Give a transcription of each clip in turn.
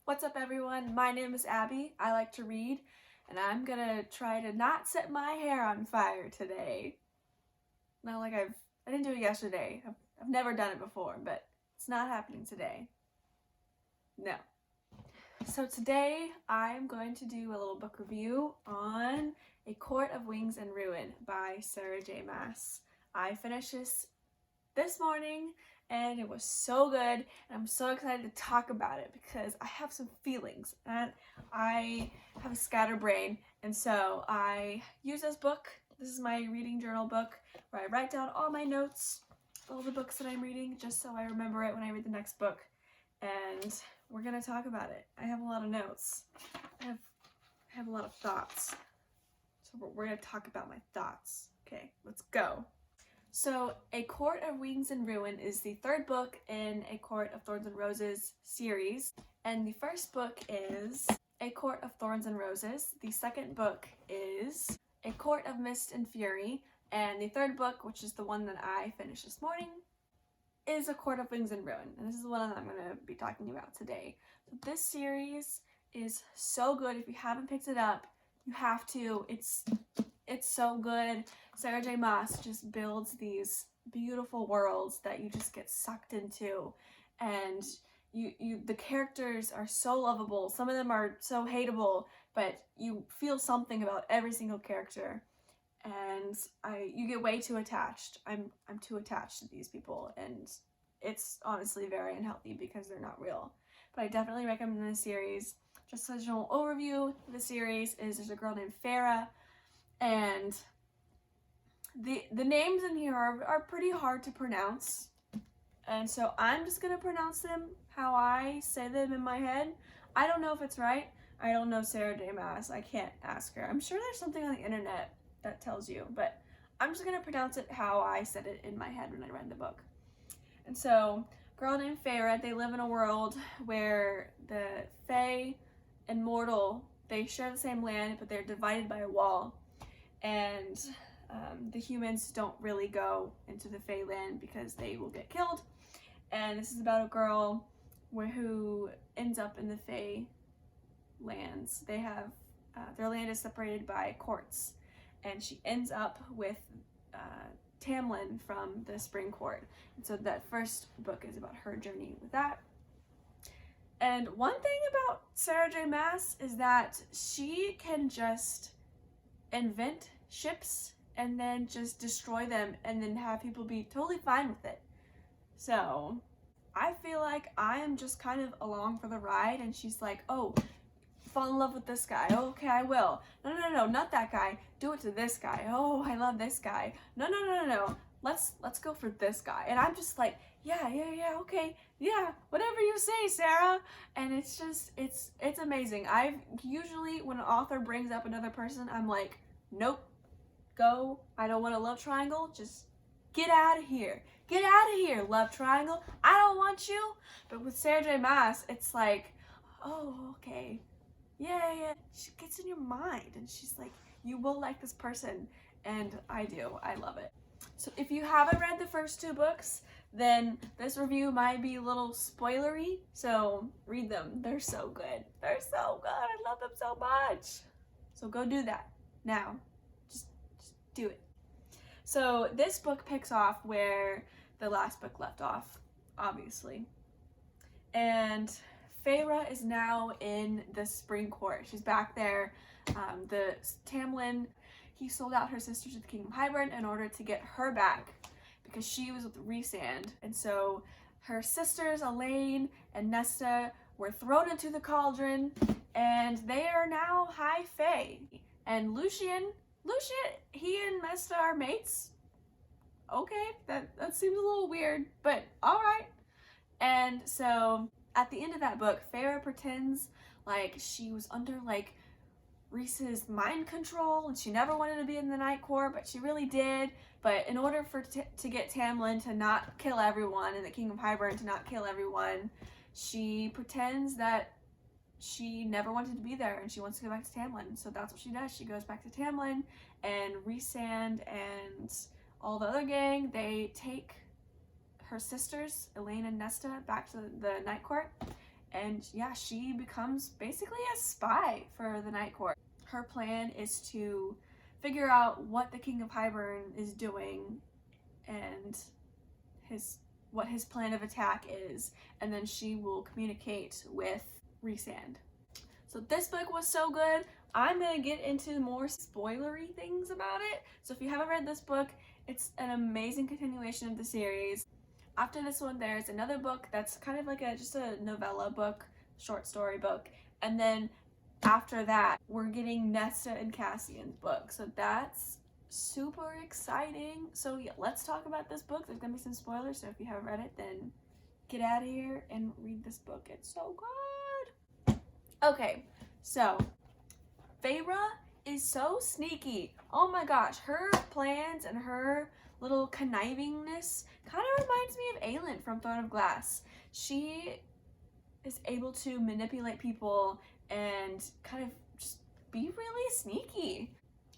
What's up, everyone? My name is Abby. I like to read, and I'm gonna try to not set my hair on fire today. Not like I didn't do it yesterday. I've never done it before, but it's not happening today. No. So today I'm going to do a little book review on A Court of Wings and Ruin by Sarah J. Maas. I finished this morning and it was so good, and I'm so excited to talk about it because I have some feelings and I have a scatterbrain, and so I use this book. This is my reading journal book where I write down all my notes, all the books that I'm reading, just so I remember it when I read the next book. And we're gonna talk about it. I have a lot of notes. I have a lot of thoughts. So we're gonna talk about my thoughts. Okay, let's go. So, A Court of Wings and Ruin is the third book in A Court of Thorns and Roses series. And the first book is A Court of Thorns and Roses. The second book is A Court of Mist and Fury. And the third book, which is the one that I finished this morning, is A Court of Wings and Ruin. And this is the one that I'm going to be talking about today. So this series is so good. If you haven't picked it up, you have to. It's so good. Sarah J. Maas just builds these beautiful worlds that you just get sucked into, and the characters are so lovable. Some of them are so hateable, but you feel something about every single character, and you get way too attached. I'm too attached to these people, and it's honestly very unhealthy because they're not real. But I definitely recommend this series. Just a general overview of the series is there's a girl named Farah, and the names in here are pretty hard to pronounce, and so I'm just gonna pronounce them how I say them in my head. I don't know if it's right. I don't know Sarah J. Maas. I can't ask her. I'm sure there's something on the internet that tells you, but I'm just gonna pronounce it how I said it in my head when I read the book. And so, girl named Farah, they live in a world where the Fae and Mortal, they share the same land, but they're divided by a wall. And the humans don't really go into the Fae land because they will get killed. And this is about a girl who ends up in the Fae lands. They have their land is separated by courts, and she ends up with Tamlin from the Spring Court. And so that first book is about her journey with that. And one thing about Sarah J. Maas is that she can just invent ships and then just destroy them and then have people be totally fine with it. So I feel like I am just kind of along for the ride, and she's like, oh, fall in love with this guy. Oh, okay, I will. No, not that guy. Do it to this guy. Oh, I love this guy. No. Let's go for this guy. And I'm just like, yeah, okay. Yeah, whatever you say, Sarah. And it's just, it's amazing. I've usually, when an author brings up another person, I'm like, nope, go. I don't want a love triangle. Just get out of here. Get out of here, love triangle. I don't want you. But with Sarah J. Maas, it's like, oh, okay. Yeah. She gets in your mind, and she's like, you will like this person. And I do. I love it. So if you haven't read the first two books, then this review might be a little spoilery. So read them. They're so good. They're so good. I love them so much. So go do that now. Just do it. So this book picks off where the last book left off, obviously. And Feyre is now in the Spring Court. She's back there. The Tamlin, he sold out her sister to the King of Hybern in order to get her back because she was with Rhysand. And so her sisters, Elaine and Nesta, were thrown into the cauldron, and they are now High Fae. And Lucien, he and Nesta are mates. Okay, that seems a little weird, but alright. And so at the end of that book, Farah pretends like she was under like Rhys's mind control, and she never wanted to be in the Night Court, but she really did. But in order to get Tamlin to not kill everyone and the King of Hybern to not kill everyone, she pretends that she never wanted to be there and she wants to go back to Tamlin. So that's what she does. She goes back to Tamlin, and Rhysand and all the other gang, they take her sisters, Elaine and Nesta, back to the Night Court, And yeah, she becomes basically a spy for the Night Court. Her plan is to figure out what the King of Hybern is doing and what his plan of attack is, and then she will communicate with Rhysand. So this book was so good. I'm gonna get into more spoilery things about it. So if you haven't read this book, it's an amazing continuation of the series. After this one, there's another book that's kind of like just a novella book, short story book, and then after that, we're getting Nesta and Cassian's book. So that's super exciting. So yeah, let's talk about this book. There's gonna be some spoilers, so if you haven't read it, then get out of here and read this book. It's so good. Okay, so Feyre is so sneaky. Oh my gosh, her plans and her little connivingness kind of reminds me of Aelin from Throne of Glass. She is able to manipulate people and kind of just be really sneaky.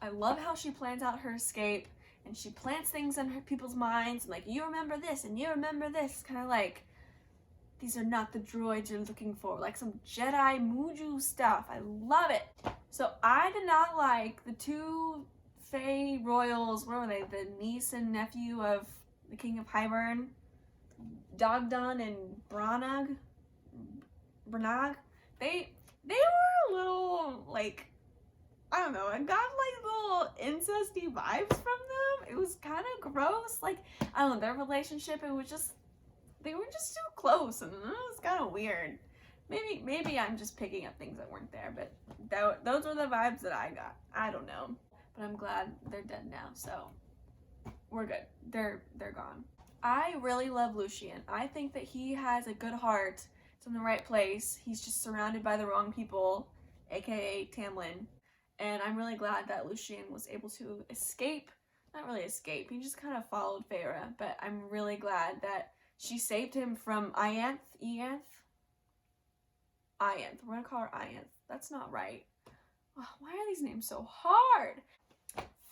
I love how she plans out her escape and she plants things in people's minds, like, you remember this and you remember this, kind of like, these are not the droids you're looking for, like some Jedi Muju stuff. I love it. So I did not like the two Fey royals, what were they, the niece and nephew of the King of Hybern, Dogdon and Branag. They were a little, like, I don't know, I got like little incesty vibes from them. It was kind of gross. Like, I don't know, their relationship, it was just, they were just too close and it was kind of weird. Maybe I'm just picking up things that weren't there, but those were the vibes that I got. I don't know, but I'm glad they're dead now, so we're good. They're gone. I really love Lucien. I think that he has a good heart. It's in the right place. He's just surrounded by the wrong people, aka Tamlin. And I'm really glad that Lucien was able to escape. Not really escape, he just kind of followed Feyre, but I'm really glad that she saved him from Ianth. We're gonna call her Ianth. That's not right. Oh, why are these names so hard?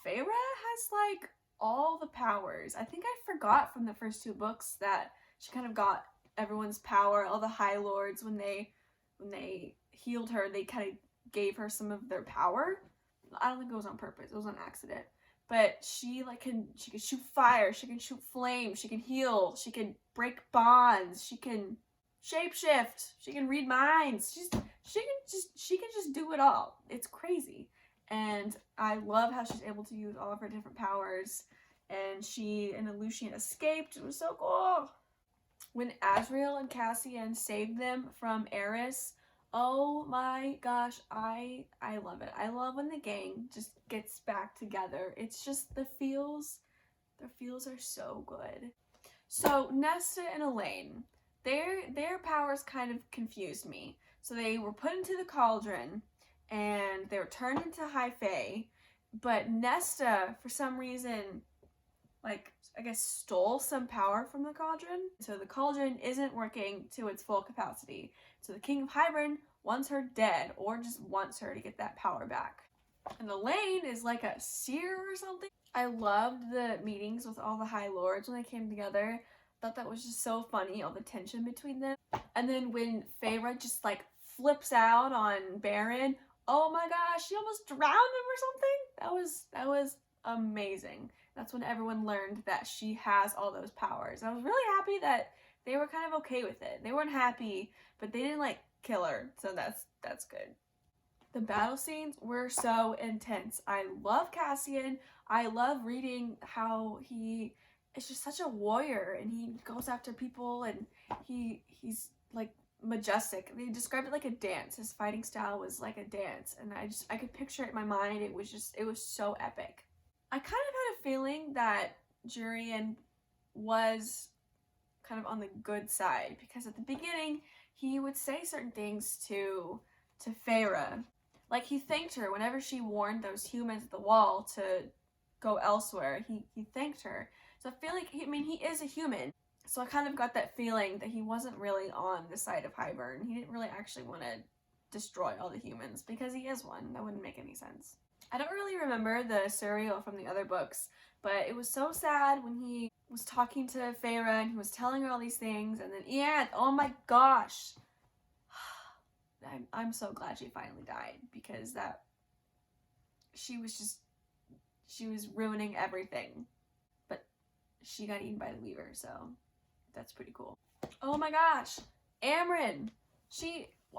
Feyre has like all the powers. I think I forgot from the first two books that she kind of got everyone's power. All the High Lords, when they healed her, they kind of gave her some of their power. I don't think it was on purpose. It was on accident. But she can shoot fire, she can shoot flame, she can heal, she can break bonds, she can shapeshift, she can read minds. She can just do it all. It's crazy. And I love how she's able to use all of her different powers. And she and Lucien escaped. It was so cool. When Azriel and Cassian saved them from Eris, oh my gosh, I love it. I love when the gang just gets back together. It's just the feels are so good. So Nesta and Elaine, their powers kind of confused me. So they were put into the cauldron and they were turned into High Fae, but Nesta, for some reason, like, I guess, stole some power from the cauldron. So the cauldron isn't working to its full capacity. So the King of Hybern wants her dead, or just wants her to get that power back. And Elaine is like a seer or something. I loved the meetings with all the High Lords when they came together. Thought that was just so funny, all the tension between them. And then when Feyre just like flips out on Baron, oh my gosh, she almost drowned him or something. That was amazing. That's when everyone learned that she has all those powers. I was really happy that they were kind of okay with it. They weren't happy, but they didn't like kill her, so that's good. The battle scenes were so intense. I love Cassian. I love reading how he is just such a warrior and he goes after people and he's like majestic. They described it like a dance. His fighting style was like a dance, and I could picture it in my mind. It was so epic. I kind of had a feeling that Jurian was kind of on the good side, because at the beginning he would say certain things to Feyre. Like, he thanked her whenever she warned those humans at the wall to go elsewhere. He thanked her. So I feel like, he is a human. So I kind of got that feeling that he wasn't really on the side of Hybern. He didn't really actually want to destroy all the humans, because he is one. That wouldn't make any sense. I don't really remember the Suriel from the other books, but it was so sad when he was talking to Feyre and he was telling her all these things, and then Ianth, oh my gosh. I'm so glad she finally died, because she was ruining everything. But she got eaten by the Weaver, so that's pretty cool. Oh my gosh, Amryn.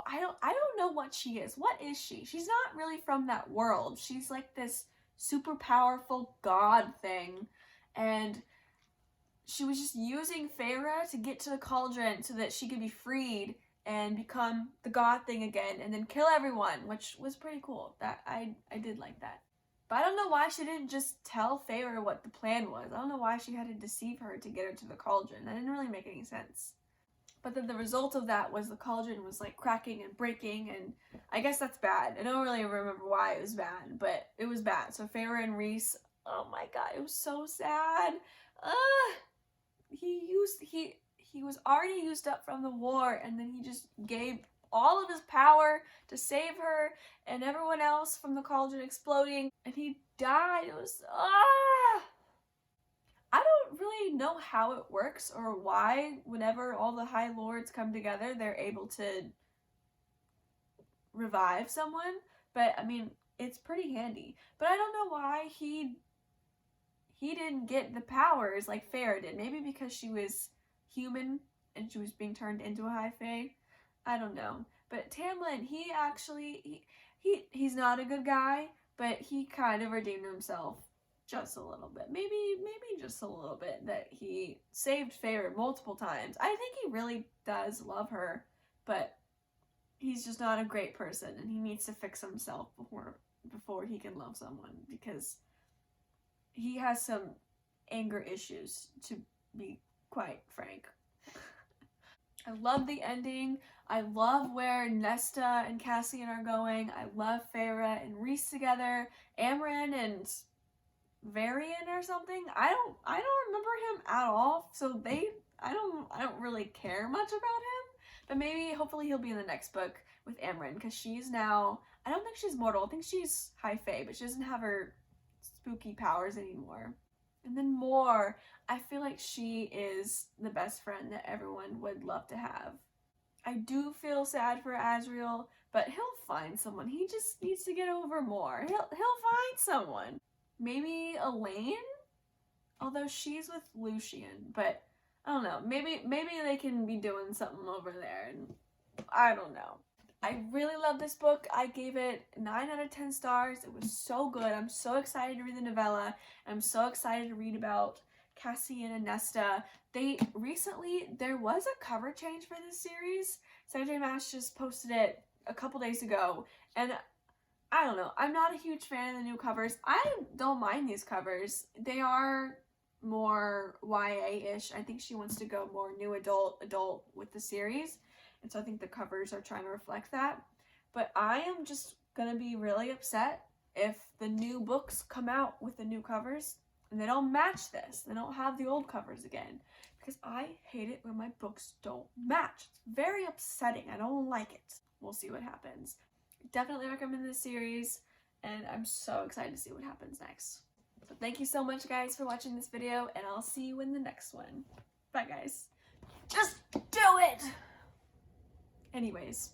I don't know what she is. What is she? She's not really from that world. She's like this super powerful god thing, and she was just using Feyre to get to the cauldron so that she could be freed and become the god thing again, and then kill everyone, which was pretty cool. That I did like that. But I don't know why she didn't just tell Feyre what the plan was. I don't know why she had to deceive her to get her to the cauldron. That didn't really make any sense. But then the result of that was the cauldron was like cracking and breaking, and I guess that's bad. I don't really remember why it was bad, but it was bad. So Feyre and Rhys, oh my god, it was so sad. He was already used up from the war, and then he just gave all of his power to save her and everyone else from the cauldron exploding, and he died. It was I don't really know how it works or why whenever all the High Lords come together they're able to revive someone, but I mean it's pretty handy. But I don't know why he didn't get the powers like Feyre did. Maybe because she was human and she was being turned into a High Fae. I don't know. But Tamlin, he's not a good guy, but he kind of redeemed himself just a little bit. Maybe just a little bit, that he saved Feyre multiple times. I think he really does love her, but he's just not a great person, and he needs to fix himself before he can love someone, because he has some anger issues, to be quite frank. I love the ending. I love where Nesta and Cassian are going. I love Feyre and Rhys together. Amryn and Varian or something. I don't remember him at all. So I don't really care much about him. But maybe, hopefully, he'll be in the next book with Amryn, because she's now, I don't think she's mortal. I think she's High Fae, but she doesn't have her spooky powers anymore. And then Mor, I feel like she is the best friend that everyone would love to have. I do feel sad for Azriel, but he'll find someone. He just needs to get over Mor. He'll find someone. Maybe Elaine? Although she's with Lucian, but I don't know. Maybe they can be doing something over there, and I don't know. I really love this book. I gave it 9 out of 10 stars. It was so good. I'm so excited to read the novella. I'm so excited to read about Cassian and Nesta. Recently, there was a cover change for this series. Sarah J. Maas just posted it a couple days ago, and I don't know. I'm not a huge fan of the new covers. I don't mind these covers. They are more YA-ish. I think she wants to go more new adult with the series. And so I think the covers are trying to reflect that. But I am just going to be really upset if the new books come out with the new covers and they don't match this. They don't have the old covers again. Because I hate it when my books don't match. It's very upsetting. I don't like it. We'll see what happens. Definitely recommend this series, and I'm so excited to see what happens next. So thank you so much, guys, for watching this video, and I'll see you in the next one. Bye, guys. Just do it! Anyways.